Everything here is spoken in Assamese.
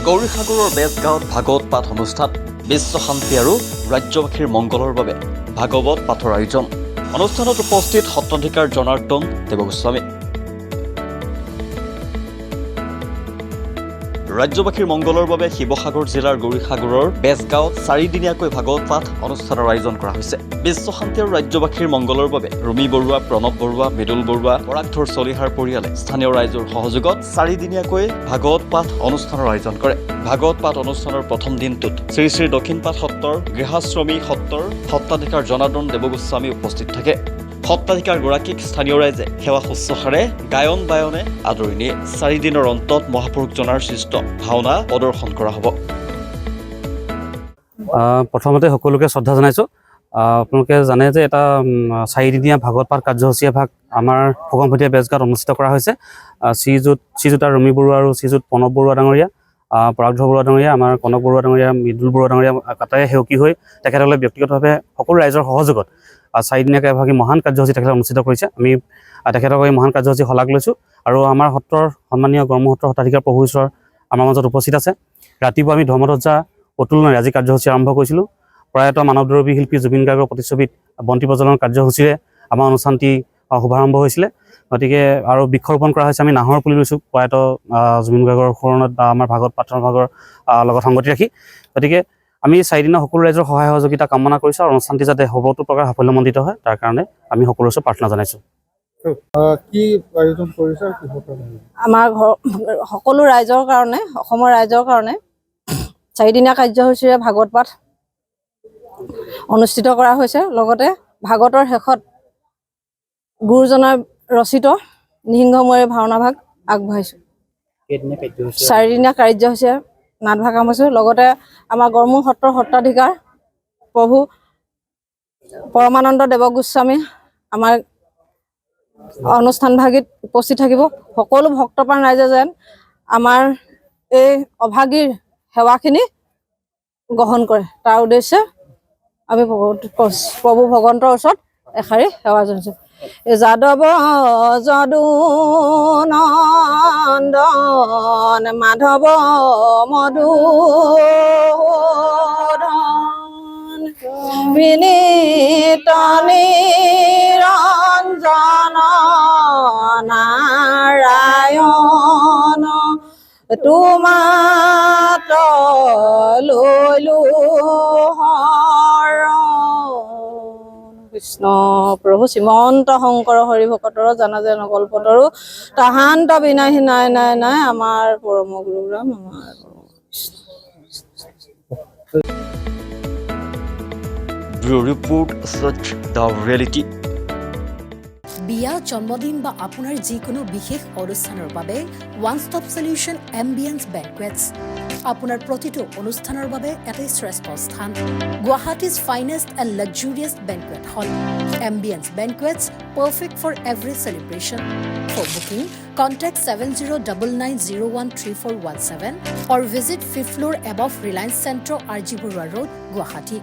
গৌৰীসাগৰৰ বেজগাঁৱত ভাগৱত পাঠ অনুষ্ঠান বিশ্ব শান্তি আৰু ৰাজ্যবাসীৰ মংগলৰ বাবে ভাগৱত পাঠৰ আয়োজন অনুষ্ঠানত উপস্থিত সত্ৰাধিকাৰ জনাৰ্দন দেৱগোস্বামী ৰাজ্যবাসীৰ মংগলৰ বাবে শিৱসাগৰ জিলাৰ গৌৰীসাগৰৰ বেজগাঁৱত 4 দিনীয়াকৈ ভাগৱত পাঠ অনুষ্ঠানৰ আয়োজন কৰা হৈছে বিশ্ব শান্তি আৰু ৰাজ্যবাসীৰ মংগলৰ বাবে ৰুমি বৰুৱা প্ৰণৱ বৰুৱা মৃদুল বৰুৱা পৰাগধৰ চলিহাৰ পৰিয়ালে স্থানীয় ৰাইজৰ সহযোগত 4 দিনীয়াকৈ ভাগৱত পাঠ অনুষ্ঠানৰ আয়োজন কৰে ভাগৱত পাঠ অনুষ্ঠানৰ প্ৰথম দিনটোত শ্ৰী শ্ৰী দক্ষিণপাট সত্ৰৰ গৃহাশ্ৰমী সত্ৰৰ সত্ৰাধিকাৰ জনাৰ্দন দেৱগোস্বামী উপস্থিত থাকে সত্ৰাধিকাৰ গৰাকীক স্থানীয় ৰাইজে সেৱা শুশ্ৰূষাৰে গায়ন বায়নে আদৰি নিয়ে 4 দিনৰ অন্তত মহাপুৰুষজনাৰ সৃষ্ট ভাওনা প্ৰদৰ্শন কৰা হ'ব প্ৰথমতে সকলোকে শ্ৰদ্ধা জনাইছো আপোনালোকে জানে যে এটা 4 দিনীয়া ভাগৱত পাঠ কাৰ্যসূচী ভাগ আমাৰ ভগমভটীয়া বেজগাঁৱত অনুষ্ঠিত কৰা হৈছে শ্ৰীযুত ৰুমি বৰুৱা আৰু শ্ৰীযুত প্ৰণৱ বৰুৱা ডাঙৰীয়া পৰাগধৰ বৰুৱা ডাঙৰীয়া আমাৰ কনক বৰুৱা ডাঙৰীয়া মৃদুল বৰুৱা ডাঙৰীয়া কাটাই সেৱকী হৈ তেখেতসকলে ব্যক্তিগতভাৱে সকলো ৰাইজৰ সহযোগত 4 দিনীয়াকৈ এভাগী মহান কাৰ্যসূচী তেখেতে অনুষ্ঠিত কৰিছে আমি তেখেতক এই মহান কাৰ্যসূচী শলাগ লৈছোঁ আৰু আমাৰ সত্ৰৰ সন্মানীয় গড়মূৰ সত্ৰাধিকাৰ প্ৰভু ঈশ্বৰ আমাৰ মাজত উপস্থিত আছে ৰাতিপুৱা আমি ধৰ্মধ্বজা অতুলনেৰে আজি কাৰ্যসূচী আৰম্ভ কৰিছিলোঁ প্ৰয়াত মানৱদৰবী শিল্পী জুবিন গাৰ্গৰ প্ৰতিচ্ছবিত বন্তি প্ৰজ্বলনৰ কাৰ্যসূচীৰে আমাৰ অনুষ্ঠানটি শুভাৰম্ভ হৈছিলে গতিকে আৰু বৃক্ষৰোপণ কৰা হৈছে আমি নাহৰ পুলি লৈছোঁ প্ৰয়াত জুবিন গাৰ্গৰ শৰণত বা আমাৰ ভাগৱত পাঠৰ ভাগৰ লগত সংগতি ৰাখি গতিকে আমি 4 দিনৰ সকলো ৰাইজৰ সহায় সহযোগিতা কামনা কৰিছোঁ আৰু অনুষ্ঠানটি যাতে সৰ্বতো প্ৰকাৰ সাফল্যমণ্ডিত হয় তাৰ কাৰণে আমি সকলোৰে ওচৰত প্ৰাৰ্থনা জনাইছোঁ কি আয়োজন কৰিছে আমাৰ সকলো ৰাইজৰ কাৰণে অসমৰ ৰাইজৰ কাৰণে 4 দিনীয়া কাৰ্যসূচীৰে ভাগৱত পাঠ অনুষ্ঠিত কৰা হৈছে লগতে ভাগৱতৰ শেষত গুৰুজনাৰ ৰচিত নিসিংহময়ী ভাওনা ভাগ আগবঢ়াইছোঁ 4 দিনীয়া কাৰ্যসূচীৰে নাট ভাগ আৰম্ভিছোঁ লগতে আমাৰ গড়মূৰ সত্ৰৰ সত্ৰাধিকাৰ প্ৰভু পৰমানন্দ দেৱগোস্বামী আমাৰ অনুষ্ঠান ভাগিত উপস্থিত থাকিব সকলো ভক্তপ্ৰাণ ৰাইজে যেন আমাৰ এই অভাগীৰ সেৱাখিনি গ্ৰহণ কৰে তাৰ উদ্দেশ্যে আমি প্ৰভু ভগৱন্তৰ ওচৰত এষাৰি সেৱা জনাইছোঁ যাদৱ যদুনন্দন মাধৱ মধুসূদন বিনীত নিৰঞ্জন নাৰায়ণ তোমাত লৈলো কৃষ্ণ প্ৰভু শ্ৰীমন্ত শংকৰ হৰি ভকতৰ জানা যে নকল্পতৰো তাহান্ত বিনাশী নাই নাই নাই আমাৰ পৰম গুৰুৰাম আমাৰ Bureau Report Search the Reality বিয়া জন্মদিন বা আপোনাৰ যিকোনো বিশেষ অনুষ্ঠানৰ বাবে one stop solution ambience banquets আপোনাৰ প্ৰতিটো অনুষ্ঠানৰ বাবে এটাই শ্ৰেষ্ঠ স্থান Guwahati's finest and luxurious banquet hall ambience banquets perfect for every celebration for booking contact 7099013417 or visit 5th floor above Reliance Centro RG Burwa Road Guwahati